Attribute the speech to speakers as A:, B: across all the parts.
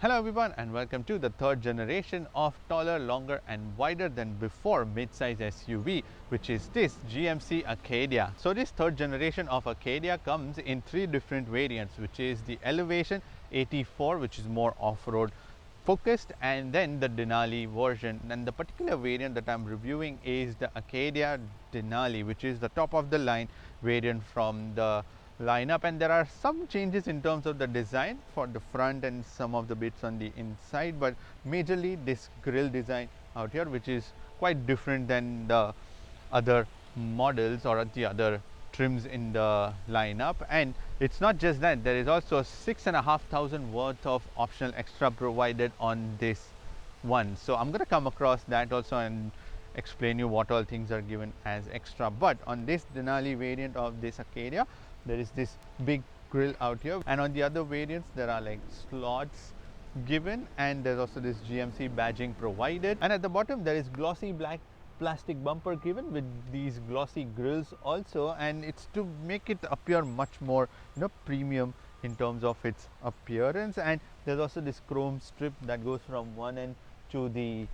A: Hello everyone and welcome to the third generation of taller, longer and wider than before mid-size SUV, which is this GMC Acadia. So this third generation of Acadia comes in three different variants, which is the Elevation, AT4, which is more off-road focused, and then the Denali version. And the particular variant that I'm reviewing is the Acadia Denali, which is the top of the line variant from the lineup, and there are some changes in terms of the design for the front and some of the bits on the inside, but majorly this grille design out here, which is quite different than the other models or the other trims in the lineup. And it's not just that, there is also 6,500 worth of optional extra provided on this one. So I'm going to come across that also and explain you what all things are given as extra. But on this Denali variant of this Acadia, there is this big grille out here, and on the other variants there are like slots given, and there's also this GMC badging provided, and at the bottom there is glossy black plastic bumper given with these glossy grills also, and it's to make it appear much more premium in terms of its appearance. And there's also this chrome strip that goes from one end to the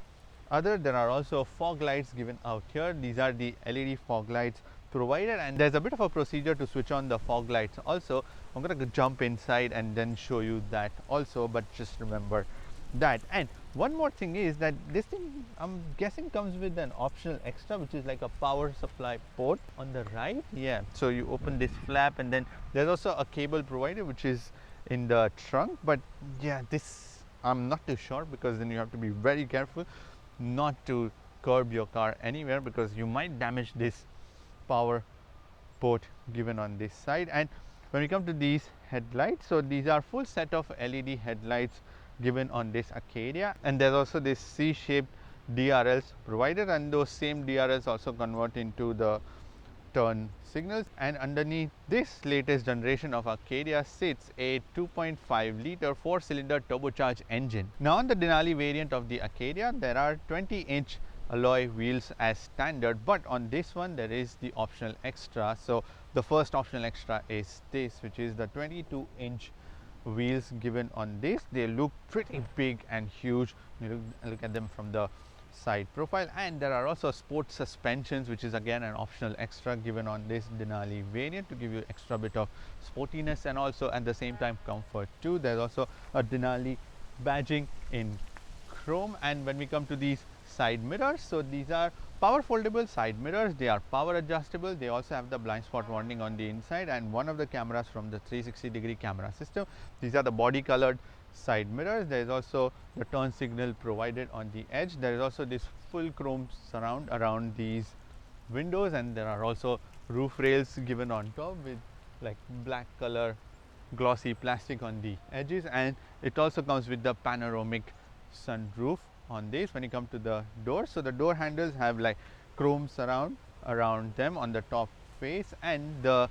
A: other. There are also fog lights given out here. These are the LED fog lights provided, and there's a bit of a procedure to switch on the fog lights also. I'm going to jump inside and then show you that also, but just remember that. And one more thing is that this thing, I'm guessing, comes with an optional extra, which is like a power supply port on the right. Yeah, so you open this flap, and then there's also a cable provided which is in the trunk. But yeah, this I'm not too sure, because then you have to be very careful not to curb your car anywhere, because you might damage this power port given on this side. And when we come to these headlights, so these are full set of LED headlights given on this Acadia, and there's also this C-shaped DRLs provided, and those same DRLs also convert into the turn signals. And underneath this latest generation of Acadia sits a 2.5 liter 4-cylinder turbocharged engine. Now on the Denali variant of the Acadia, there are 20-inch alloy wheels as standard, but on this one there is the optional extra. So the first optional extra is this, which is the 22-inch wheels given on this. They look pretty big and huge. You look at them from the side profile, and there are also sports suspensions, which is again an optional extra given on this Denali variant to give you extra bit of sportiness and also at the same time comfort too. There's also a Denali badging in chrome. And when we come to these side mirrors, so these are power foldable side mirrors. They are power adjustable. They also have the blind spot warning on the inside and one of the cameras from the 360-degree camera system. These are the body colored side mirrors. There is also the turn signal provided on the edge. There is also this full chrome surround around these windows, and there are also roof rails given on top with like black color glossy plastic on the edges, and it also comes with the panoramic sunroof on this. When you come to the doors, so the door handles have like chrome surround around them on the top face, and the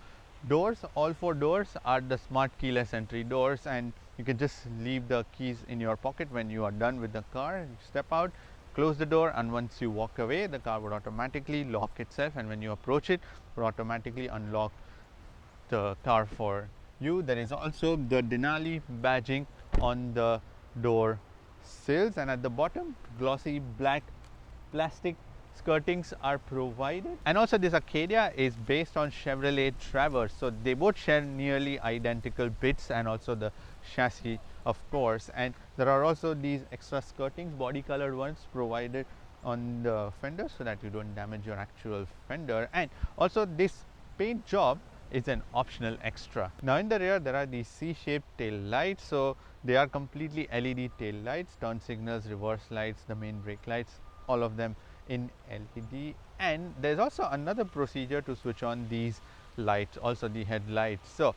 A: doors, all four doors are the smart keyless entry doors, and you can just leave the keys in your pocket when you are done with the car. You step out, close the door, and once you walk away, the car would automatically lock itself, and when you approach it, would automatically unlock the car for you. There is also the Denali badging on the door sills, and at the bottom glossy black plastic skirtings are provided. And also this Acadia is based on Chevrolet Traverse, so they both share nearly identical bits and also the chassis of course. And there are also these extra skirtings, body colored ones, provided on the fender so that you don't damage your actual fender. And also this paint job is an optional extra. Now in the rear there are these C-shaped tail lights, so they are completely LED tail lights, turn signals, reverse lights, the main brake lights, all of them in LED. And there's also another procedure to switch on these lights, also the headlights. So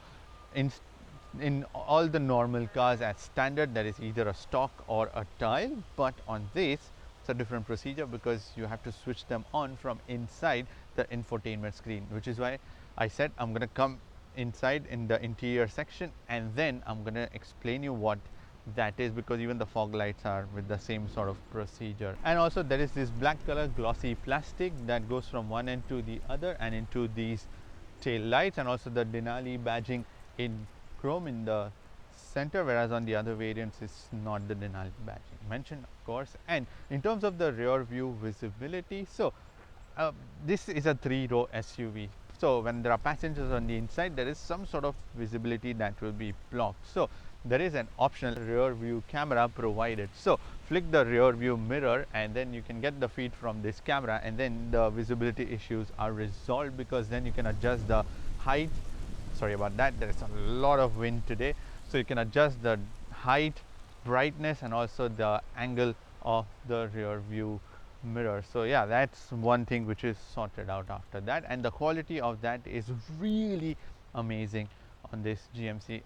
A: in all the normal cars as standard, there is either a stock or a tile, but on this it's a different procedure because you have to switch them on from inside the infotainment screen, which is why I said I'm going to come inside in the interior section and then I'm going to explain you what that is, because even the fog lights are with the same sort of procedure. And also there is this black color glossy plastic that goes from one end to the other and into these tail lights, and also the Denali badging in chrome in the center, whereas on the other variants it's not the Denali badging mentioned, of course. And in terms of the rear view visibility, so this is a 3-row SUV. So when there are passengers on the inside, there is some sort of visibility that will be blocked. So there is an optional rear view camera provided. So flick the rear view mirror and then you can get the feed from this camera, and then the visibility issues are resolved, because then you can adjust the height. Sorry about that, there is a lot of wind today. So you can adjust the height, brightness, and also the angle of the rear view mirror. So yeah, that's one thing which is sorted out after that, and the quality of that is really amazing on this GMC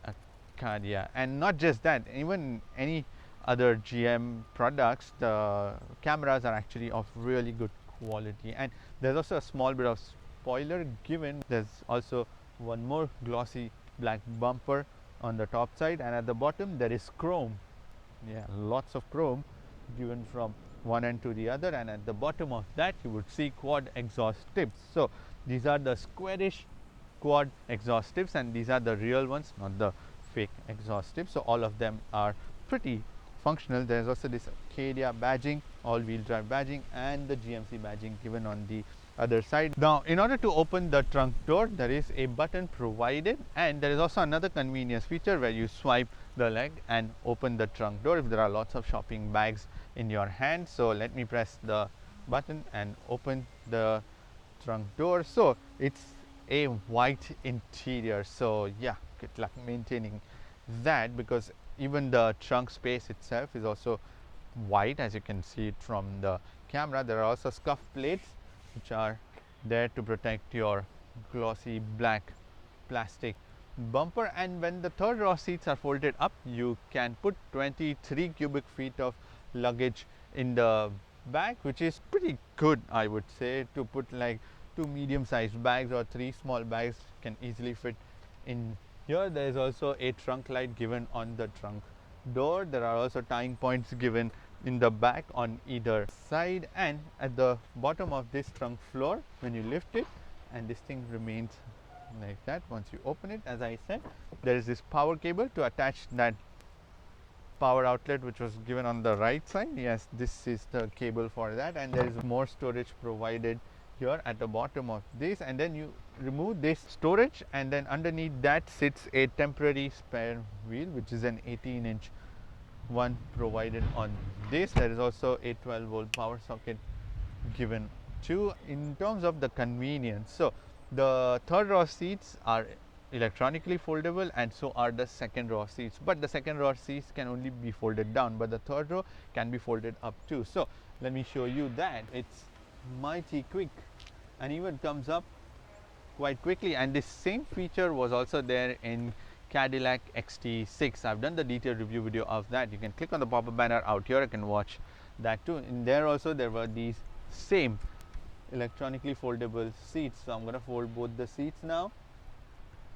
A: Acadia. And not just that, even any other GM products, the cameras are actually of really good quality. And there's also a small bit of spoiler given. There's also one more glossy black bumper on the top side, and at the bottom there is chrome. Yeah, lots of chrome given from one end to the other, and at the bottom of that you would see quad exhaust tips. So these are the squarish quad exhaust tips, and these are the real ones, not the fake exhaust tips. So all of them are pretty functional. There is also this Acadia badging, all-wheel drive badging, and the GMC badging given on the other side. Now in order to open the trunk door, there is a button provided, and there is also another convenience feature where you swipe the leg and open the trunk door if there are lots of shopping bags in your hand. So let me press the button and open the trunk door. So it's a white interior, so yeah, good luck maintaining that, because even the trunk space itself is also white, as you can see it from the camera. There are also scuff plates which are there to protect your glossy black plastic bumper. And when the third row seats are folded up, you can put 23 cubic feet of luggage in the back, which is pretty good, I would say. To put like 2 medium-sized bags or 3 small bags can easily fit in here. There is also a trunk light given on the trunk door. There are also tying points given in the back on either side, and at the bottom of this trunk floor, when you lift it, and this thing remains like that once you open it, as I said, there is this power cable to attach that power outlet which was given on the right side. Yes, this is the cable for that, and there is more storage provided here at the bottom of this. And then you remove this storage, and then underneath that sits a temporary spare wheel, which is an 18-inch one provided on this. There is also a 12-volt power socket given too. In terms of the convenience, so the third row seats are electronically foldable, and so are the second row seats, but the second row seats can only be folded down, but the third row can be folded up too. So let me show you that. It's mighty quick and even comes up quite quickly, and this same feature was also there in Cadillac XT6. I've done the detailed review video of that. You can click on the pop-up banner out here, you can watch that too. In there also there were these same electronically foldable seats. So I'm going to fold both the seats now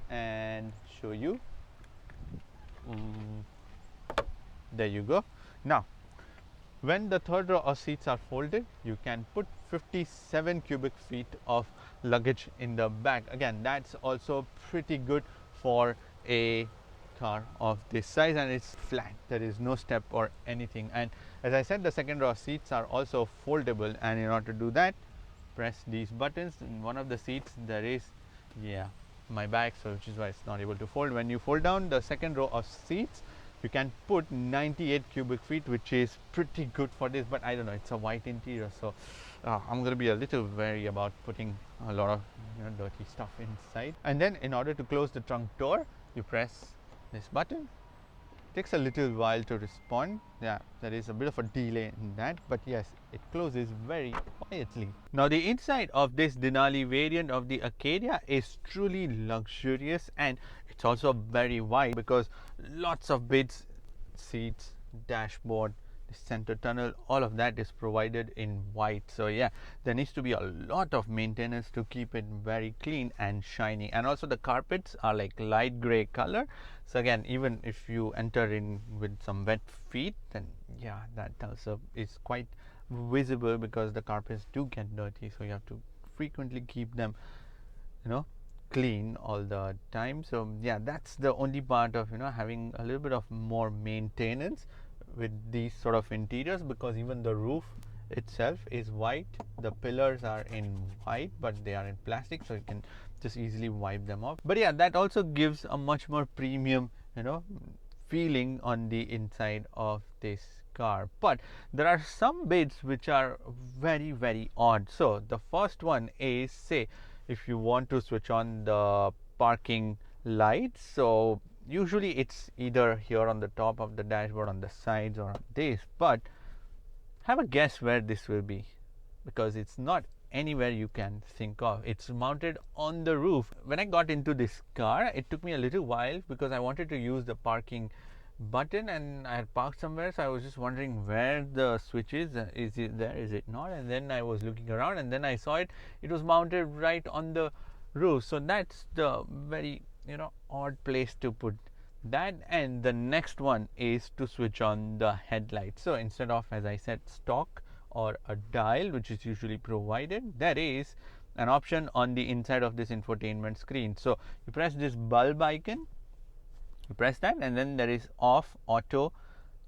A: and show you. There you go. Now when the third row of seats are folded, you can put 57 cubic feet of luggage in the back. Again, that's also pretty good for a car of this size, and it's flat. There is no step or anything. And as I said, the second row seats are also foldable, and in order to do that, press these buttons. In one of the seats there is my bag, so which is why it's not able to fold. When you fold down the second row of seats, you can put 98 cubic feet, which is pretty good for this, but I don't know, it's a white interior, so I'm going to be a little wary about putting a lot of dirty stuff inside. And then in order to close the trunk door, you press this button. It takes a little while to respond. Yeah, there is a bit of a delay in that, but yes, it closes very quietly. Now the inside of this Denali variant of the Acadia is truly luxurious, and it's also very wide because lots of beds, seats, dashboard, the center tunnel, all of that is provided in white. So yeah, there needs to be a lot of maintenance to keep it very clean and shiny. And also the carpets are like light gray color, so again, even if you enter in with some wet feet, then yeah, that also is quite visible because the carpets do get dirty, so you have to frequently keep them clean all the time. So yeah, that's the only part of having a little bit of more maintenance with these sort of interiors, because even the roof itself is white, the pillars are in white but they are in plastic, so you can just easily wipe them off. But yeah, that also gives a much more premium feeling on the inside of this car. But there are some bits which are very, very odd. So the first one is, say if you want to switch on the parking lights, so usually it's either here on the top of the dashboard, on the sides, or on this. But have a guess where this will be, because it's not anywhere you can think of. It's mounted on the roof. When I got into this car, it took me a little while because I wanted to use the parking button and I had parked somewhere, so I was just wondering where the switch is. Is it there, is it not? And then I was looking around and then I saw it was mounted right on the roof. So that's the very odd place to put that. And the next one is to switch on the headlights. So instead of, as I said, stock or a dial which is usually provided, there is an option on the inside of this infotainment screen. So you press this bulb icon, you press that, and then there is off, auto,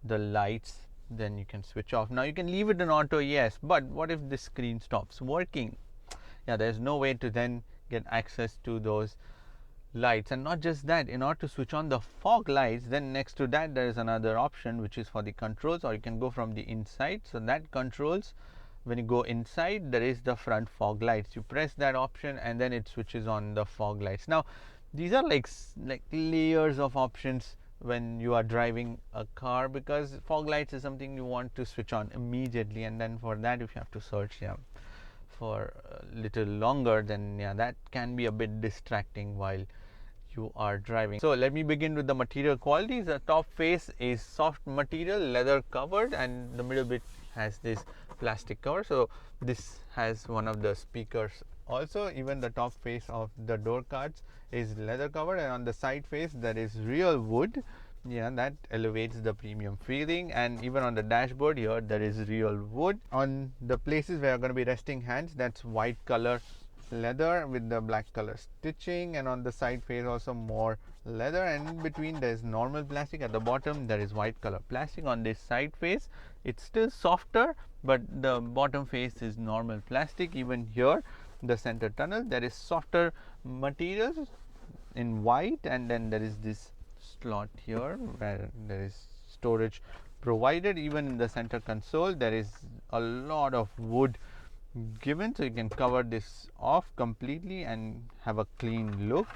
A: the lights, then you can switch off. Now you can leave it in auto, yes, but what if this screen stops working? Yeah, there's no way to then get access to those lights. And not just that, in order to switch on the fog lights, then next to that there is another option which is for the controls, or you can go from the inside. So that controls, when you go inside, there is the front fog lights. You press that option and then it switches on the fog lights. Now these are like layers of options when you are driving a car, because fog lights is something you want to switch on immediately, and then for that if you have to search for a little longer, then that can be a bit distracting while you are driving. So let me begin with the material qualities. The top face is soft material, leather covered, and the middle bit has this plastic cover. So this has one of the speakers also. Even the top face of the door cards is leather covered, and on the side face there is real wood. That elevates the premium feeling. And even on the dashboard here there is real wood. On the places where are going to be resting hands, that's white color leather with the black color stitching, and on the side face also more leather, and in between there is normal plastic. At the bottom there is white color plastic. On this side face it's still softer, but the bottom face is normal plastic. Even here, the center tunnel, there is softer materials in white, and then there is this slot here where there is storage provided. Even in the center console there is a lot of wood given, so you can cover this off completely and have a clean look.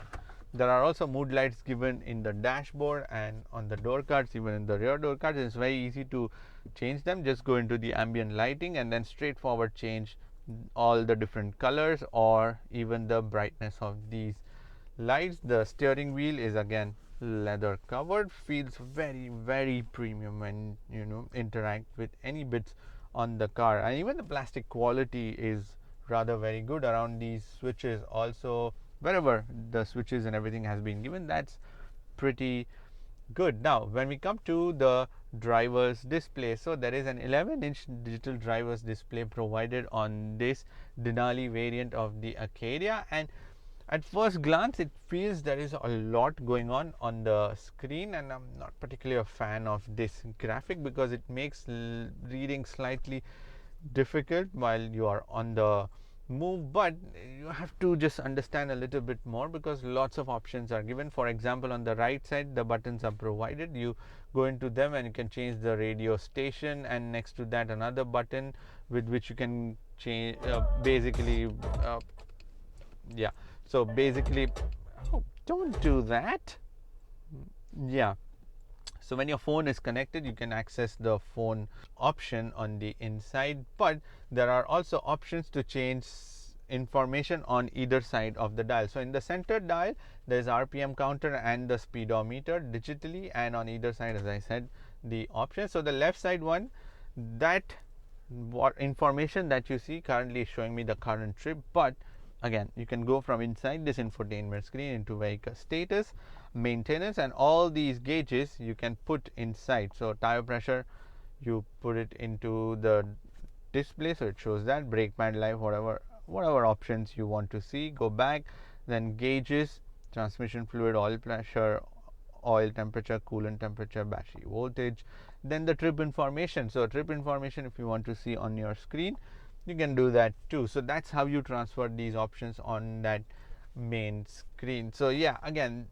A: There are also mood lights given in the dashboard and on the door cards. Even in the rear door cards, it's very easy to change them. Just go into the ambient lighting and then straightforward change all the different colors or even the brightness of these lights. The steering wheel is again leather covered, feels very, very premium when interact with any bits on the car. And even the plastic quality is rather very good around these switches also. Wherever the switches and everything has been given, that's pretty good. Now when we come to the driver's display, so there is an 11-inch digital driver's display provided on this Denali variant of the Acadia, and at first glance it feels there is a lot going on the screen, and I'm not particularly a fan of this graphic because it makes reading slightly difficult while you are on the move. But you have to just understand a little bit more because lots of options are given. For example, on the right side the buttons are provided. You go into them and you can change the radio station, and next to that another button with which you can change so basically, oh, don't do that. So when your phone is connected, you can access the phone option on the inside, but there are also options to change information on either side of the dial. So in the center dial there is RPM counter and the speedometer digitally, and on either side, as I said, the options. So the left side one, that what information that you see currently is showing me the current trip, but again you can go from inside this infotainment screen into vehicle status, maintenance, and all these gauges you can put inside. So tire pressure, you put it into the display, so it shows that. Brake pad life, whatever options you want to see. Go back, then gauges, transmission fluid, oil pressure, oil temperature, coolant temperature, battery voltage, then the trip information. So trip information, if you want to see on your screen, you can do that too. So that's how you transfer these options on that main screen. So yeah, again,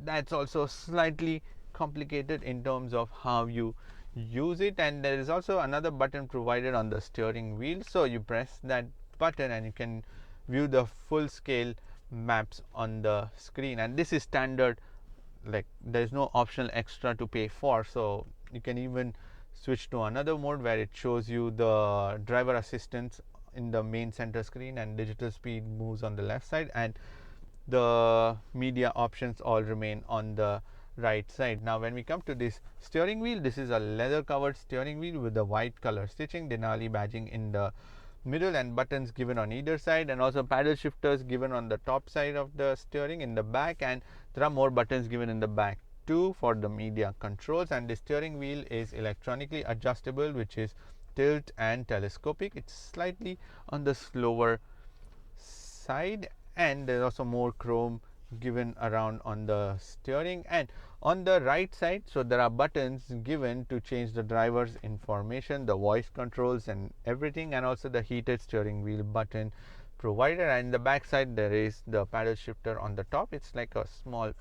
A: that's also slightly complicated in terms of how you use it. And there is also another button provided on the steering wheel, so you press that button and you can view the full scale maps on the screen. And this is standard, like there is no optional extra to pay for. So you can even switch to another mode where it shows you the driver assistance in the main center screen, and digital speed moves on the left side, and the media options all remain on the right side. Now when we come to this steering wheel, this is a leather covered steering wheel with the white color stitching, Denali badging in the middle, and buttons given on either side, and also paddle shifters given on the top side of the steering in the back, and there are more buttons given in the back too for the media controls. And the steering wheel is electronically adjustable, which is tilt and telescopic. It's slightly on the slower side, and there's also more chrome given around on the steering. And on the right side, so there are buttons given to change the driver's information, the voice controls and everything, and also the heated steering wheel button provided. And the back side, there is the paddle shifter on the top. It's like a small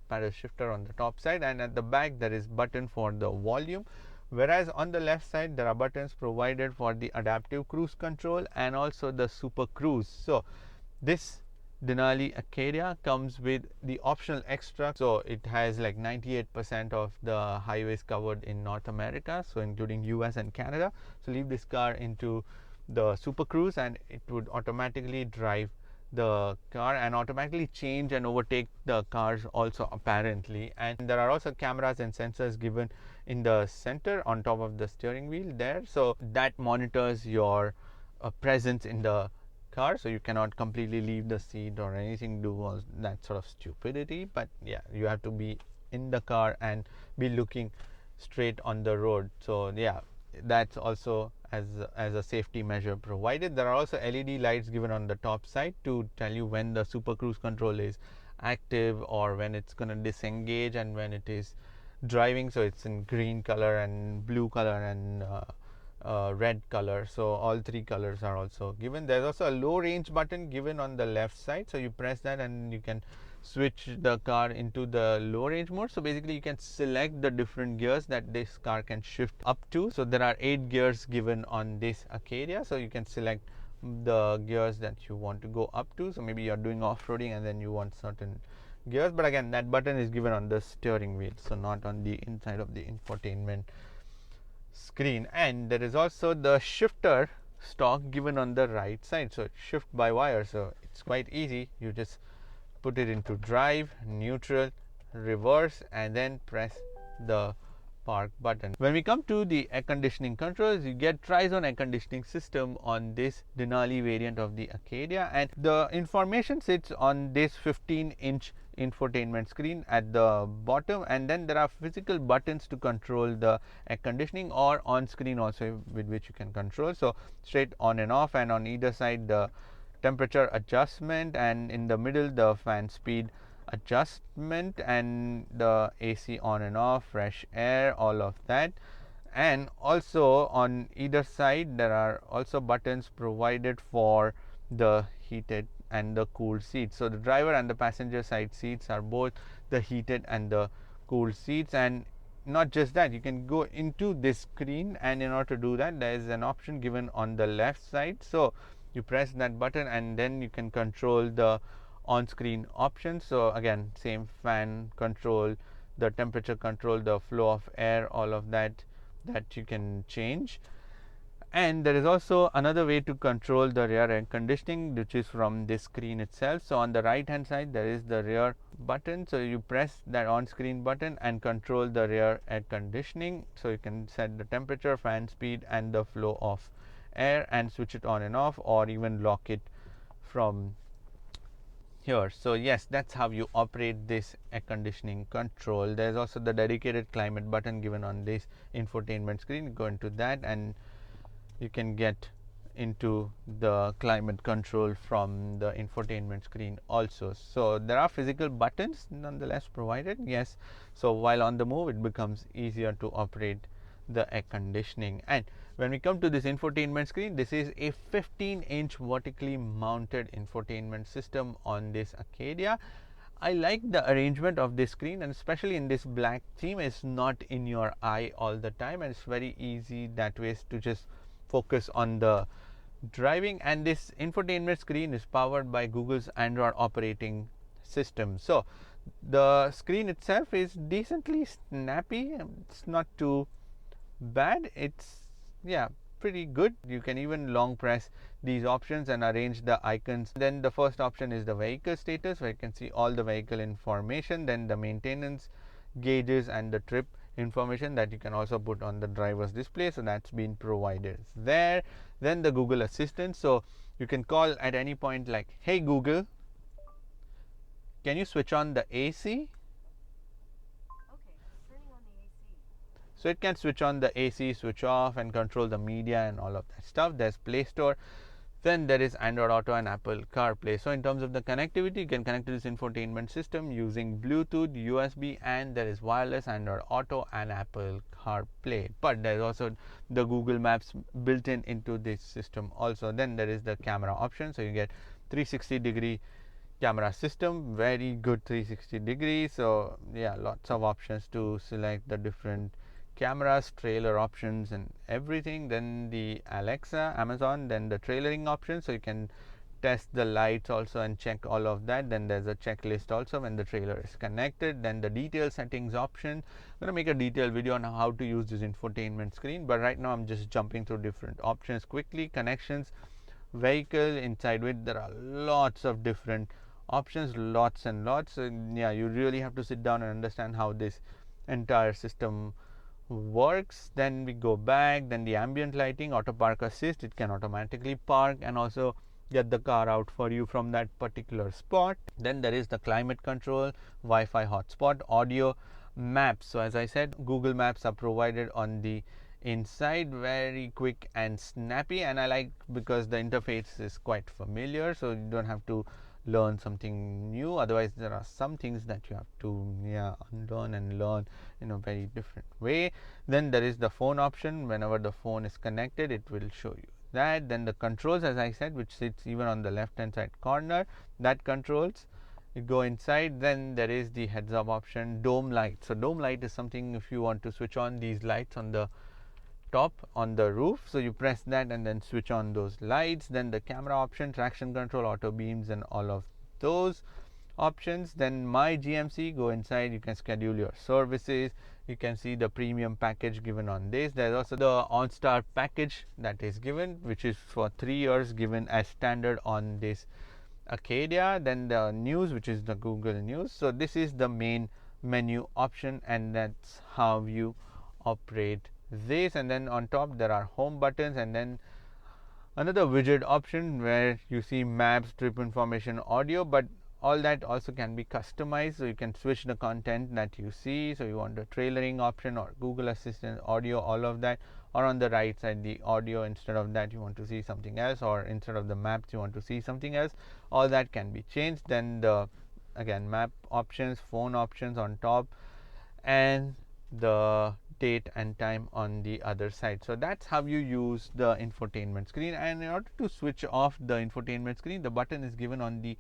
A: paddle shifter on the top side, and at the back there is button for the volume, whereas on the left side there are buttons provided for the adaptive cruise control and also the super cruise. So this Denali Acadia comes with the optional extra, so it has like 98% of the highways covered in North America, so including US and Canada. So leave this car into the Super Cruise and it would automatically drive the car and automatically change and overtake the cars also, apparently. And there are also cameras and sensors given in the center on top of the steering wheel there, so that monitors your presence in the car, so you cannot completely leave the seat or anything, do all that sort of stupidity. But yeah, you have to be in the car and be looking straight on the road. So yeah, that's also as a safety measure provided. There are also LED lights given on the top side to tell you when the Super Cruise control is active or when it's going to disengage and when it is driving. So it's in green color and blue color and red color, so all three colors are also given. There's also a low range button given on the left side, so you press that and you can switch the car into the low range mode. So basically you can select the different gears that this car can shift up to. So there are 8 gears given on this Acadia, so you can select the gears that you want to go up to. So maybe you're doing off-roading and then you want certain gears, but again that button is given on the steering wheel, so not on the inside of the infotainment screen. And there is also the shifter stock given on the right side, so shift by wire, so it's quite easy. You just put it into drive, neutral, reverse, and then press the park button. When we come to the air conditioning controls, you get tri-zone air conditioning system on this Denali variant of the Acadia, and the information sits on this 15-inch infotainment screen at the bottom, and then there are physical buttons to control the air conditioning or on screen also, with which you can control. So straight on and off, and on either side the temperature adjustment, and in the middle the fan speed adjustment, and the AC on and off, fresh air, all of that. And also on either side there are also buttons provided for the heated and the cooled seats. So the driver and the passenger side seats are both the heated and the cooled seats. And not just that, you can go into this screen, and in order to do that there is an option given on the left side, so you press that button and then you can control the on-screen options. So again, same fan control, the temperature control, the flow of air, all of that you can change. And there is also another way to control the rear air conditioning, which is from this screen itself. So on the right hand side there is the rear button, so you press that on screen button and control the rear air conditioning. So you can set the temperature, fan speed, and the flow of air, and switch it on and off, or even lock it from here. So yes, that's how you operate this air conditioning control. There's also the dedicated climate button given on this infotainment screen. Go into that and you can get into the climate control from the infotainment screen also. So there are physical buttons nonetheless provided, yes. So while on the move, it becomes easier to operate the air conditioning. And when we come to this infotainment screen, this is a 15-inch vertically mounted infotainment system on this Acadia. I like the arrangement of this screen, and especially in this black theme, it's not in your eye all the time, and it's very easy that way to just focus on the driving. And this infotainment screen is powered by Google's Android operating system. So the screen itself is decently snappy. It's not too bad. It's, yeah, pretty good. You can even long press these options and arrange the icons. Then the first option is the vehicle status, where you can see all the vehicle information, then the maintenance gauges and the trip information that you can also put on the driver's display. So that's been provided there. Then the Google Assistant, so you can call at any point like, hey Google, can you switch on the AC? So it can switch on the AC, switch off, and control the media and all of that stuff. There's Play Store. Then there is Android Auto and Apple CarPlay. So in terms of the connectivity, you can connect to this infotainment system using Bluetooth, USB, and there is wireless Android Auto and Apple CarPlay. But there is also the Google Maps built in into this system also. Then there is the camera option. So you get 360-degree camera system, very good 360 degrees. So yeah, lots of options to select the different cameras, trailer options and everything. Then the Alexa, Amazon, then the trailering option, so you can test the lights also and check all of that. Then there's a checklist also when the trailer is connected. Then the detail settings option. I'm going to make a detailed video on how to use this infotainment screen, but right now I'm just jumping through different options quickly. Connections, vehicle, inside which there are lots of different options, lots and lots. So yeah, you really have to sit down and understand how this entire system works. Then we go back. Then the ambient lighting, auto park assist, it can automatically park and also get the car out for you from that particular spot. Then there is the climate control, Wi-Fi hotspot, audio, maps. So as I said, Google Maps are provided on the inside, very quick and snappy, and I like because the interface is quite familiar, so you don't have to learn something new. Otherwise there are some things that you have to unlearn and learn in a very different way. Then there is the phone option. Whenever the phone is connected, it will show you that. Then the controls, as I said, which sits even on the left hand side corner, that controls, you go inside. Then there is the heads up option, dome light. So dome light is something if you want to switch on these lights on the top on the roof, so you press that and then switch on those lights. Then the camera option, traction control, auto beams and all of those options. Then my GMC, go inside, you can schedule your services, you can see the premium package given on this. There's also the OnStar package that is given, which is for 3 years, given as standard on this Acadia. Then the news, which is the Google News. So this is the main menu option, and that's how you operate this. And then on top there are home buttons, and then another widget option where you see maps, trip information, audio, but all that also can be customized, so you can switch the content that you see. So you want the trailering option or Google Assistant, audio, all of that, or on the right side the audio, instead of that you want to see something else, or instead of the maps you want to see something else. All that can be changed. Then the again map options, phone options on top, and the date and time on the other side. So that's how you use the infotainment screen. And in order to switch off the infotainment screen, the button is given on the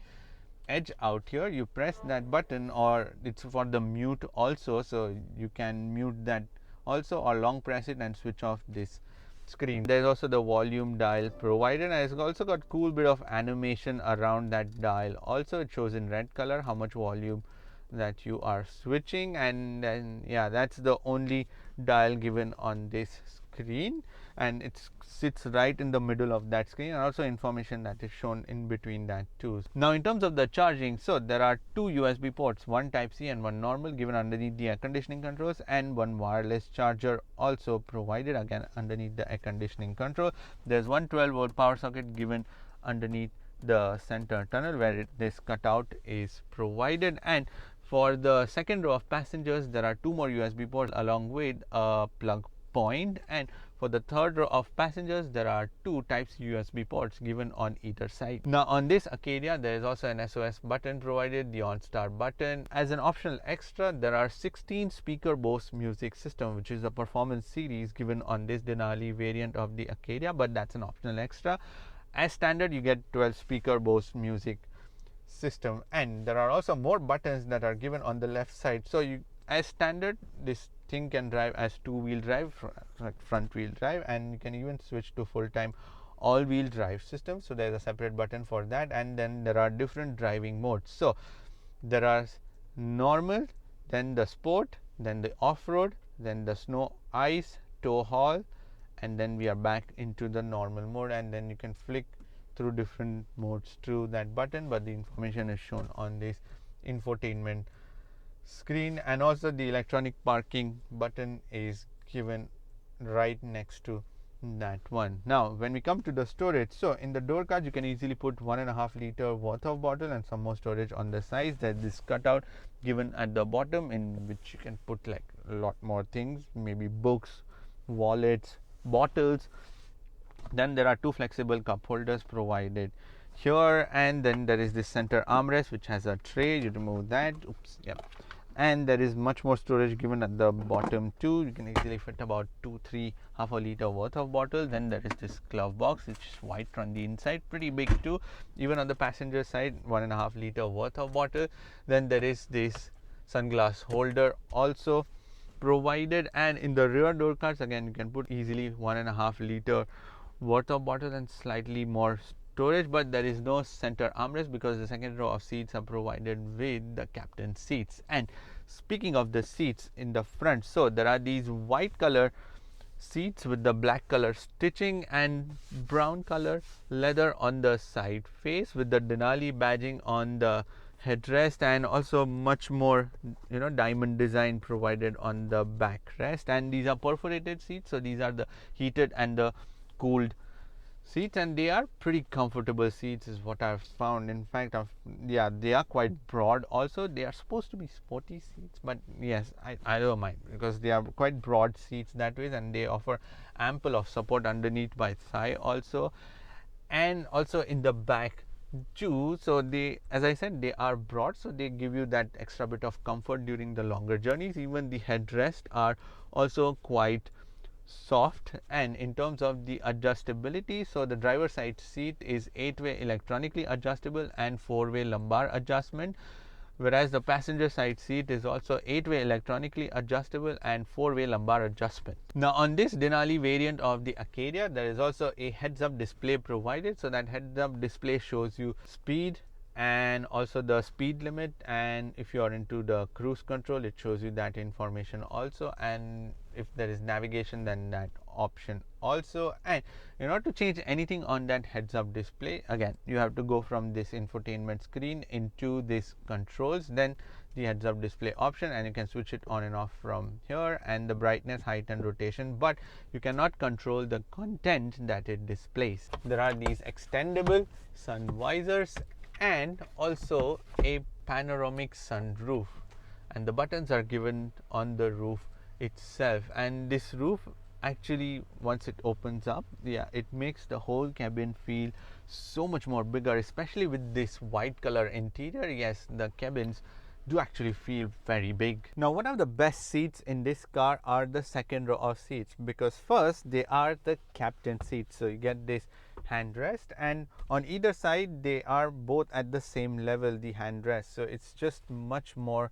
A: edge out here. You press that button, or it's for the mute also, so you can mute that also, or long press it and switch off this screen. There's also the volume dial provided, and it's also got cool bit of animation around that dial also. It shows in red color how much volume that you are switching, and then yeah, that's the only dial given on this screen, and it sits right in the middle of that screen, and also information that is shown in between that too. Now in terms of the charging, so there are 2 USB ports, one type C and one normal, given underneath the air conditioning controls, and one wireless charger also provided again underneath the air conditioning control. There's one 12-volt power socket given underneath the center tunnel where this cutout is provided. And for the second row of passengers, there are 2 more USB ports along with a plug point, and for the third row of passengers there are two types USB ports given on either side. Now on this Acadia there is also an SOS button provided, the OnStar button. As an optional extra there are 16 speaker Bose music system, which is a performance series given on this Denali variant of the Acadia, but that's an optional extra. As standard you get 12 speaker Bose music system, and there are also more buttons that are given on the left side. So you, as standard, this thing can drive as two-wheel drive, like front wheel drive, and you can even switch to full-time all-wheel drive system. So there's a separate button for that, and then there are different driving modes. So there are normal, then the sport, then the off-road, then the snow, ice, tow haul, and then we are back into the normal mode, and then you can flick through different modes through that button, but the information is shown on this infotainment screen. And also the electronic parking button is given right next to that one. Now when we come to the storage, so in the door cards you can easily put 1.5 liter worth of bottle and some more storage on the sides. There's this cutout given at the bottom in which you can put like a lot more things, maybe books, wallets, bottles. Then there are two flexible cup holders provided here, and then there is this center armrest which has a tray. You remove that, oops, yeah, and there is much more storage given at the bottom too. You can easily fit about 2-3 half a liter worth of bottles. Then there is this glove box which is white on the inside, pretty big too. Even on the passenger side, 1.5 liter worth of bottle. Then there is this sunglass holder also provided, and in the rear door cards again you can put easily 1.5 liter worth of bottle and slightly more storage, but there is no center armrest because the second row of seats are provided with the captain seats. And speaking of the seats in the front, so there are these white color seats with the black color stitching and brown color leather on the side face with the Denali badging on the headrest, and also much more diamond design provided on the backrest. And these are perforated seats, so these are the heated and the cooled seats, and they are pretty comfortable seats is what I've found. In fact, yeah, they are quite broad also. They are supposed to be sporty seats, but yes, I don't mind because they are quite broad seats that way, and they offer ample of support underneath by thigh also, and also in the back too. So they, as I said, they are broad, so they give you that extra bit of comfort during the longer journeys. Even the headrests are also quite soft. And in terms of the adjustability, so the driver side seat is 8-way electronically adjustable and 4-way lumbar adjustment, whereas the passenger side seat is also 8-way electronically adjustable and 4-way lumbar adjustment. Now on this Denali variant of the Acadia, there is also a heads-up display provided. So that heads-up display shows you speed and also the speed limit, and if you are into the cruise control it shows you that information also, and if there is navigation then that option also. And in order to change anything on that heads up display, again you have to go from this infotainment screen into this controls, then the heads up display option, and you can switch it on and off from here, and the brightness, height and rotation, but you cannot control the content that it displays. There are these extendable sun visors and also a panoramic sunroof, and the buttons are given on the roof itself. And this roof actually, once it opens up, yeah, it makes the whole cabin feel so much more bigger, especially with this white color interior. Yes, the cabins do actually feel very big. Now one of the best seats in this car are the second row of seats, because first they are the captain seats. So you get this handrest, and on either side they are both at the same level, the handrest, so it's just much more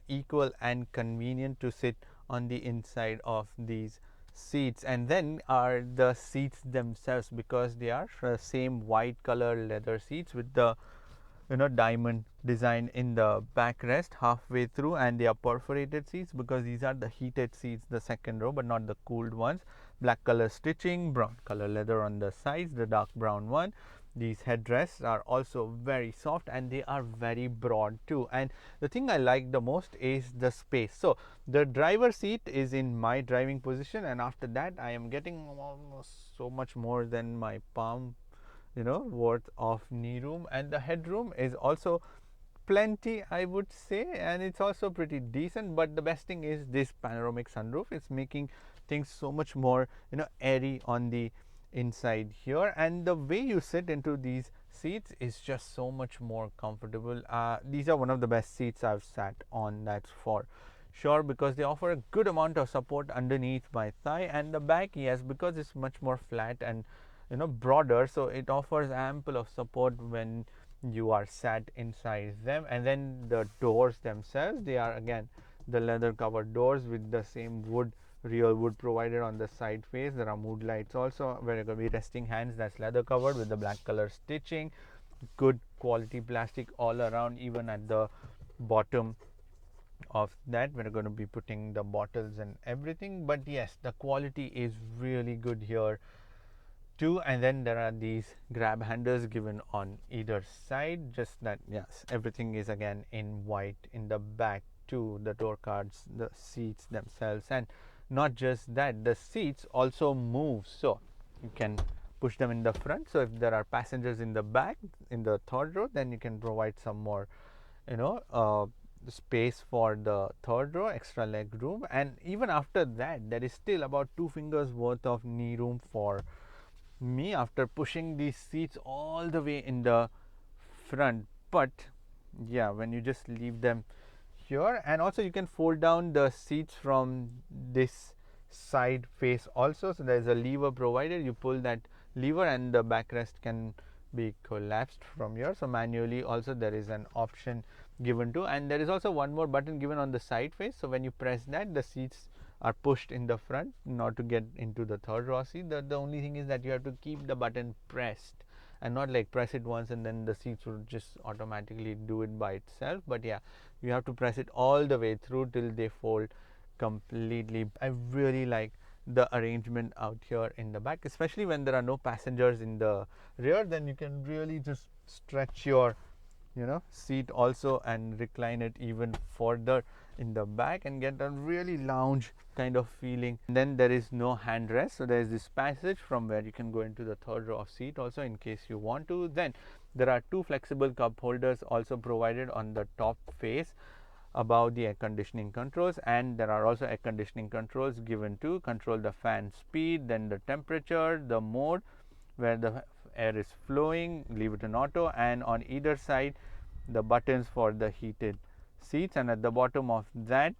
A: equal and convenient to sit on the inside of these seats. And then are the seats themselves, because they are same white color leather seats with the diamond design in the backrest halfway through, and they are perforated seats because these are the heated seats, the second row, but not the cooled ones. Black color stitching, brown color leather on the sides, the dark brown one. These headrests are also very soft and they are very broad too. And the thing I like the most is the space. So the driver seat is in my driving position, and after that I am getting almost so much more than my palm worth of knee room, and the headroom is also plenty, I would say, and it's also pretty decent. But the best thing is this panoramic sunroof is making things so much more, airy on the inside here. And the way you sit into these seats is just so much more comfortable. These are one of the best seats I've sat on, that's for sure, because they offer a good amount of support underneath my thigh. And the back, yes, because it's much more flat and broader, so it offers ample of support when you are sat inside them. And then the doors themselves, they are again the leather covered doors with the same real wood provided on the side face. There are mood lights also where you're going to be resting hands, that's leather covered with the black color stitching. Good quality plastic all around, even at the bottom of that we're going to be putting the bottles and everything. But yes, the quality is really good here too. And then there are these grab handles given on either side, just that yes, everything is again in white in the back too, the door cards, the seats themselves. And not just that, the seats also move, so you can push them in the front. So if there are passengers in the back in the third row, then you can provide some more you know uh, space for the third row, extra leg room. And even after that, there is still about 2 fingers worth of knee room for me after pushing these seats all the way in the front. But yeah, when you just leave them here, and also you can fold down the seats from this side face also. So there's a lever provided, you pull that lever and the backrest can be collapsed from here. So manually also there is an option given to, and there is also one more button given on the side face. So when you press that, the seats are pushed in the front, not to get into the third row seat. The only thing is that you have to keep the button pressed and not like press it once and then the seats will just automatically do it by itself. But yeah, you have to press it all the way through till they fold completely. I really like the arrangement out here in the back, especially when there are no passengers in the rear. Then you can really just stretch your seat also and recline it even further in the back and get a really lounge kind of feeling. And then there is no handrest, so there is this passage from where you can go into the third row of seat also in case you want to. Then there are 2 flexible cup holders also provided on the top face above the air conditioning controls, and there are also air conditioning controls given to control the fan speed, then the temperature, the mode where the air is flowing, leave it in auto, and on either side the buttons for the heated seats. And at the bottom of that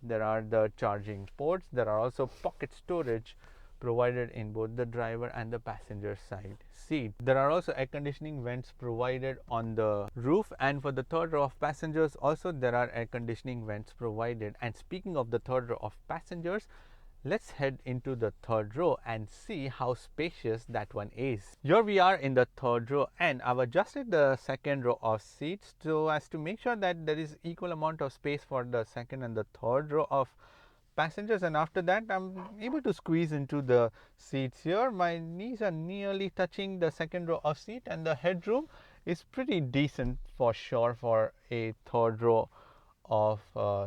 A: there are the charging ports. There are also pocket storage provided in both the driver and the passenger side seat. There are also air conditioning vents provided on the roof, and for the third row of passengers also there are air conditioning vents provided. And speaking of the third row of passengers, let's head into the third row and see how spacious that one is. Here we are in the third row, and I've adjusted the second row of seats so as to make sure that there is equal amount of space for the second and the third row of passengers. And after that I'm able to squeeze into the seats here. My knees are nearly touching the second row of seat, and the headroom is pretty decent for sure for a third row of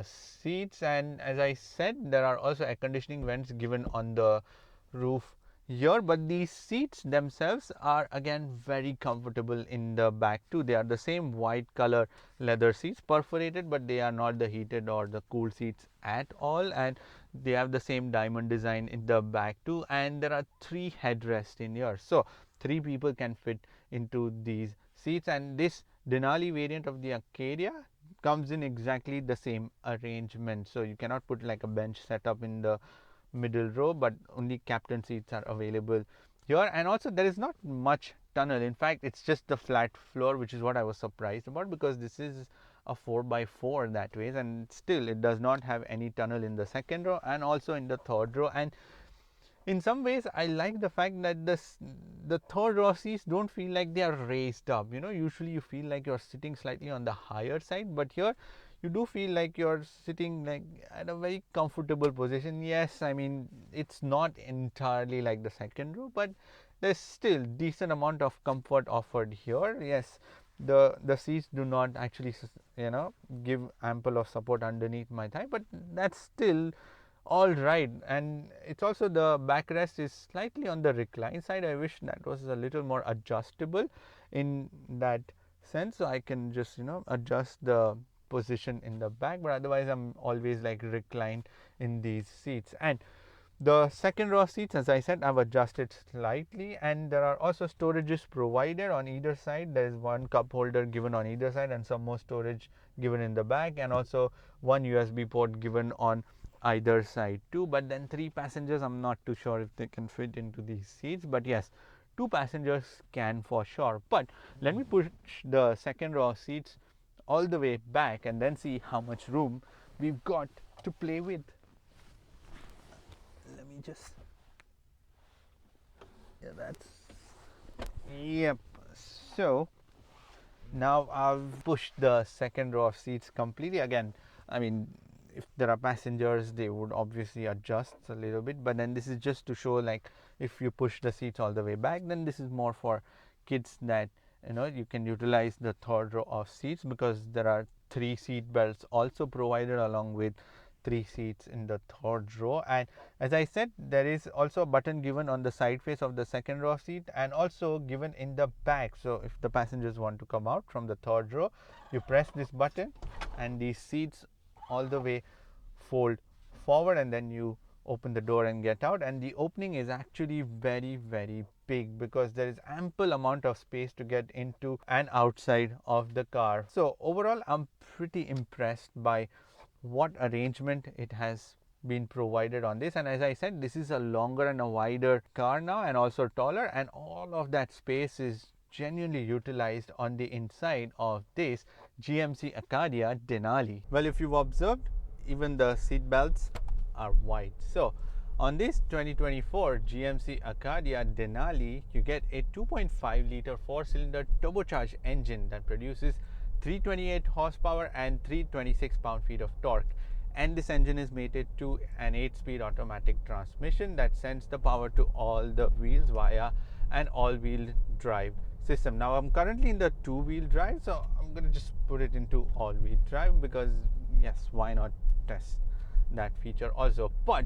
A: seats. And as I said, there are also air conditioning vents given on the roof here, but these seats themselves are again very comfortable in the back too. They are the same white color leather seats, perforated, but they are not the heated or the cool seats at all. And they have the same diamond design in the back too, and there are 3 headrests in here, so 3 people can fit into these seats. And this Denali variant of the Acadia comes in exactly the same arrangement, so you cannot put like a bench setup in the middle row, but only captain seats are available here. And also there is not much tunnel. In fact, it's just the flat floor, which is what I was surprised about, because this is a 4x4 that way, and still it does not have any tunnel in the second row and also in the third row. And in some ways I like the fact that the third row seats don't feel like they are raised up. Usually you feel like you're sitting slightly on the higher side, but here you do feel like you're sitting like at a very comfortable position. Yes, I mean, it's not entirely like the second row, but there's still decent amount of comfort offered here. Yes, the seats do not actually give ample of support underneath my thigh, but that's still all right. And it's also, the backrest is slightly on the recline side. I wish that was a little more adjustable in that sense, so I can just adjust the position in the back, but otherwise I'm always like reclined in these seats. And The second row of seats, as I said, I've adjusted slightly, and there are also storages provided on either side. There is one cup holder given on either side and some more storage given in the back, and also one USB port given on either side too. But then 3 passengers, I'm not too sure if they can fit into these seats, but yes, 2 passengers can for sure. But let me push the second row of seats all the way back and then see how much room we've got to play with. Let me just, yeah, that's, yep. So now I've pushed the second row of seats completely. Again, I mean, if there are passengers, they would obviously adjust a little bit, but then this is just to show, like, if you push the seats all the way back, then this is more for kids, that you can utilize the third row of seats, because there are 3 seat belts also provided along with 3 seats in the third row. And as I said, there is also a button given on the side face of the second row seat and also given in the back. So if the passengers want to come out from the third row, you press this button and these seats all the way fold forward, and then you open the door and get out. And the opening is actually very, very big, because there is ample amount of space to get into and outside of the car. So overall, I'm pretty impressed by what arrangement it has been provided on this. And as I said, this is a longer and a wider car now, and also taller, and all of that space is genuinely utilized on the inside of this GMC Acadia Denali. Well, if you've observed, even the seat belts are white. So on this 2024 GMC Acadia Denali, you get a 2.5 liter 4-cylinder turbocharged engine that produces 328 horsepower and 326 pound-feet of torque. And this engine is mated to an 8-speed automatic transmission that sends the power to all the wheels via an all-wheel drive system. Now I'm currently in the 2-wheel drive, so I'm going to just put it into all-wheel drive, because yes, why not test that feature also. But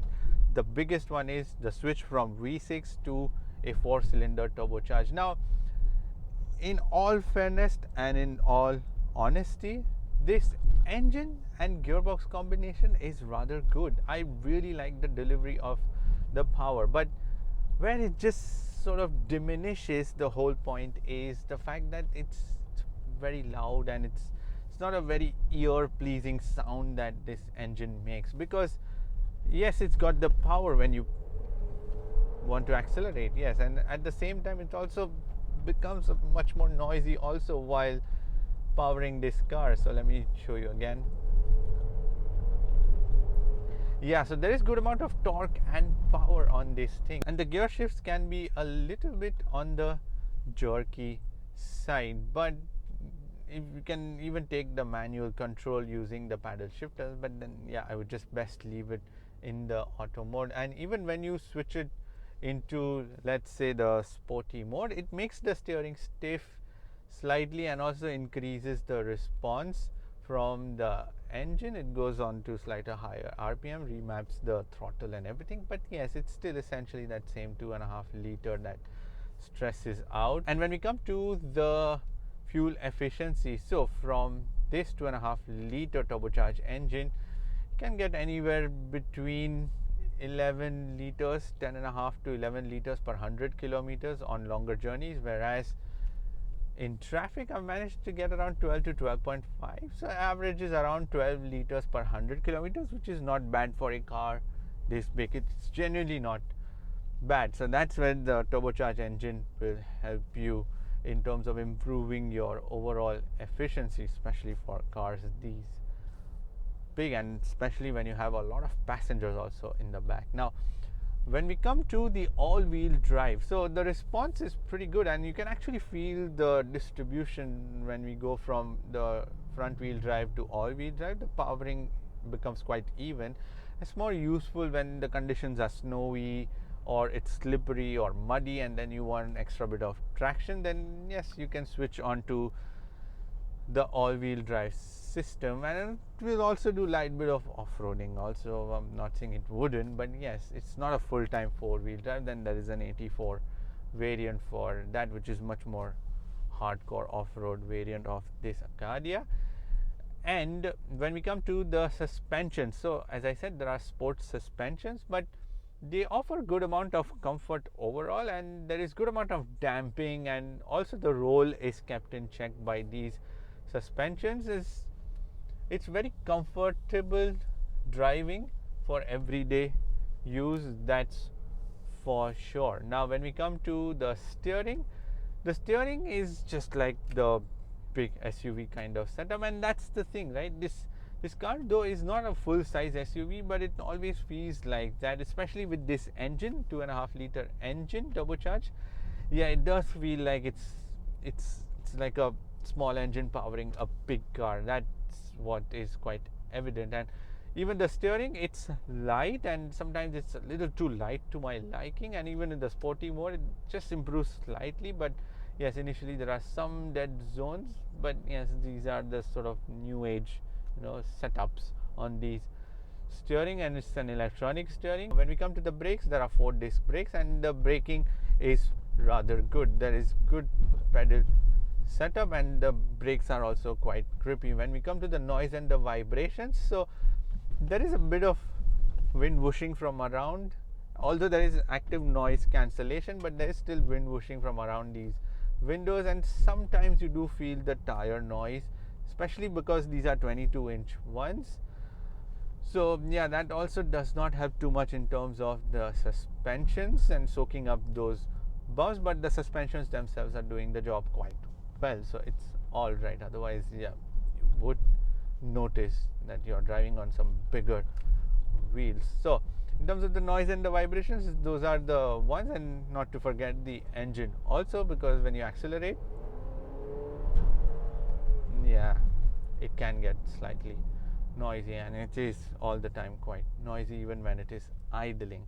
A: the biggest one is the switch from V6 to a 4-cylinder turbocharged. Now, in all fairness and in all honesty, this engine and gearbox combination is rather good. I really like the delivery of the power, but where it just sort of diminishes the whole point is the fact that it's very loud, and it's not a very ear pleasing sound that this engine makes. Because yes, it's got the power when you want to accelerate, yes, and at the same time it also becomes much more noisy also while powering this car. So let me show you again. Yeah, so there is good amount of torque and power on this thing, and the gear shifts can be a little bit on the jerky side, but if you can even take the manual control using the paddle shifters. But then yeah, I would just best leave it in the auto mode. And even when you switch it into, let's say, the sporty mode, it makes the steering stiff slightly and also increases the response from the engine. It goes on to slightly higher RPM, remaps the throttle and everything, but yes, it's still essentially that same 2.5 liter that stresses out. And when we come to the fuel efficiency, so from this 2.5 liter turbocharged engine, you can get anywhere between 11 liters, 10.5 to 11 liters per 100 kilometers on longer journeys, whereas in traffic I've managed to get around 12 to 12.5. So average is around 12 liters per 100 kilometers, which is not bad for a car this big. It's genuinely not bad. So that's where the turbocharged engine will help you in terms of improving your overall efficiency, especially for cars these big, and especially when you have a lot of passengers also in the back. Now when we come to the all-wheel drive, so the response is pretty good, and you can actually feel the distribution when we go from the front wheel drive to all-wheel drive. The powering becomes quite even. It's more useful when the conditions are snowy or it's slippery or muddy, and then you want an extra bit of traction. Then yes, you can switch on to the all-wheel drive system, and it will also do light bit of off-roading also. I'm not saying it wouldn't, but yes, it's not a full-time 4-wheel drive. Then there is an AT4 variant for that, which is much more hardcore off-road variant of this Acadia. And when we come to the suspension, so as I said, there are sports suspensions, but they offer good amount of comfort overall, and there is good amount of damping, and also the roll is kept in check by these suspensions. Is It's very comfortable driving for everyday use, that's for sure. Now when we come to the steering is just like the big SUV kind of setup, and that's the thing, right? This car though is not a full size SUV, but it always feels like that, especially with this engine, 2.5 liter engine turbocharged. Yeah, it does feel like it's like a small engine powering a big car. That's what is quite evident. And even the steering, it's light, and sometimes it's a little too light to my liking, and even in the sporty mode it just improves slightly. But yes, initially there are some dead zones, but yes, these are the sort of new age, setups on these steering, and it's an electronic steering. When we come to the brakes, there are 4 disc brakes, and the braking is rather good. There is good pedal setup, and the brakes are also quite grippy. When we come to the noise and the vibrations, so there is a bit of wind whooshing from around, although there is active noise cancellation, but there is still wind whooshing from around these windows, and sometimes you do feel the tire noise, especially because these are 22-inch ones. So yeah, that also does not help too much in terms of the suspensions and soaking up those bumps, but the suspensions themselves are doing the job quite well, so it's all right. Otherwise, yeah, you would notice that you're driving on some bigger wheels. So in terms of the noise and the vibrations, those are the ones, and not to forget the engine also, because when you accelerate, yeah, it can get slightly noisy, and it is all the time quite noisy even when it is idling.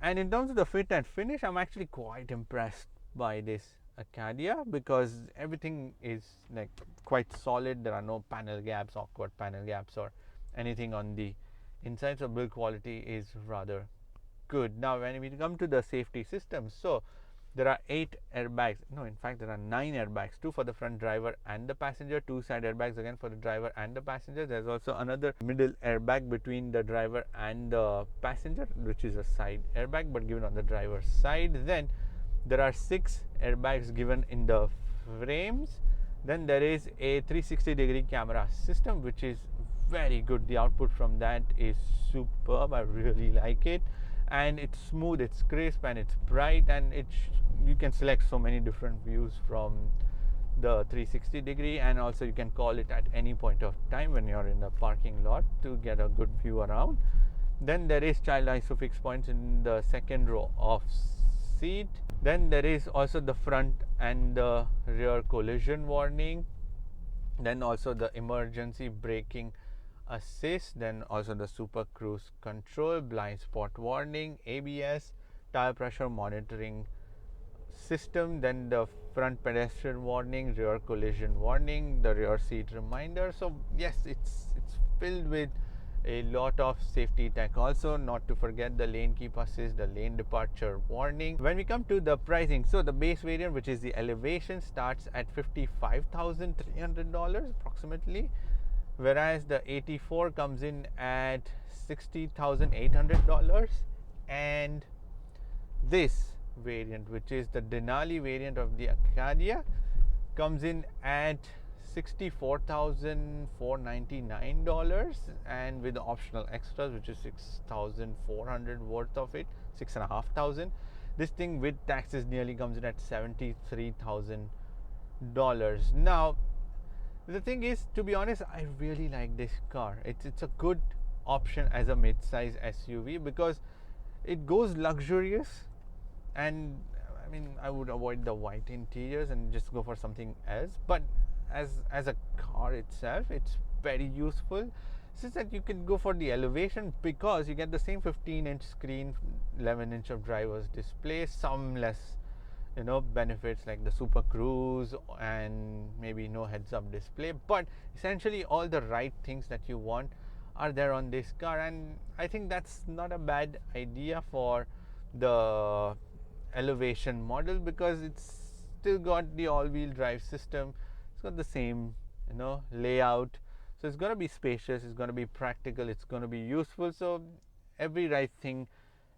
A: And in terms of the fit and finish, I'm actually quite impressed by this Acadia, because everything is like quite solid. There are no panel gaps, awkward panel gaps, or anything on the inside, so build quality is rather good. Now when we come to the safety system, so there are 8 airbags. No, in fact there are 9 airbags, 2 for the front driver and the passenger, 2 side airbags again for the driver and the passenger. There's also another middle airbag between the driver and the passenger, which is a side airbag but given on the driver's side. Then there are 6 airbags given in the frames. Then there is a 360-degree camera system, which is very good. The output from that is superb. I really like it, and it's smooth, it's crisp, and it's bright, and you can select so many different views from the 360 degree, and also you can call it at any point of time when you're in the parking lot to get a good view around. Then there is child isofix points in the second row of seat. Then there is also the front and the rear collision warning, then also the emergency braking assist, then also the super cruise control, blind spot warning, ABS, tire pressure monitoring system, then the front pedestrian warning, rear collision warning, the rear seat reminder. So yes, it's filled with a lot of safety tech. Also, not to forget the lane keep assist, the lane departure warning. When we come to the pricing, so the base variant, which is the Elevation, starts at $55,300 approximately, whereas the AT4 comes in at $60,800, and this variant, which is the Denali variant of the Acadia, comes in at $64,499, and with the optional extras, which is $6,400 worth of it, $6,500. This thing with taxes nearly comes in at $73,000. Now the thing is, to be honest, I really like this car. It's a good option as a mid-size SUV because it goes luxurious, and I mean, I would avoid the white interiors and just go for something else. But as a car itself, it's very useful. Since that you can go for the Elevation because you get the same 15-inch screen, 11-inch of driver's display, some less benefits like the Super Cruise and maybe no heads-up display, but essentially all the right things that you want are there on this car, and I think that's not a bad idea for the Elevation model because it's still got the all-wheel drive system. It's got the same layout, so it's going to be spacious, it's going to be practical, it's going to be useful. So every right thing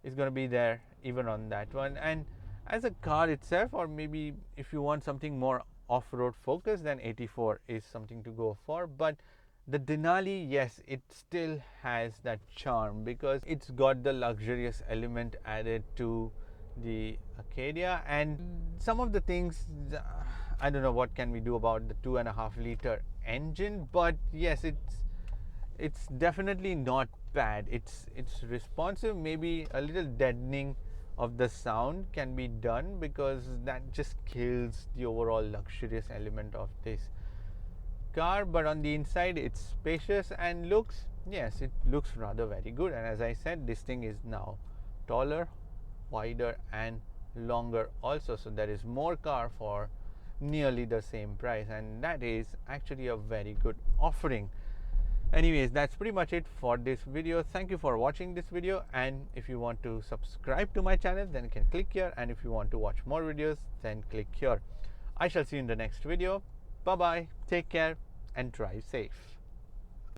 A: is going to be there even on that one. And as a car itself, or maybe if you want something more off-road focused, then AT4 is something to go for. But the Denali, yes, it still has that charm because it's got the luxurious element added to the Acadia, and some of the things, I don't know what can we do about the 2.5 liter engine, but yes, it's definitely not bad. It's responsive. Maybe a little deadening of the sound can be done because that just kills the overall luxurious element of this car. But on the inside, it's spacious and looks, yes, it looks rather very good. And as I said, this thing is now taller, wider and longer also, so there is more car for nearly the same price, and that is actually a very good offering. Anyways, that's pretty much it for this video. Thank you for watching this video, and if you want to subscribe to my channel, then you can click here, and if you want to watch more videos, then click here. I shall see you in the next video. Bye bye, take care and drive safe.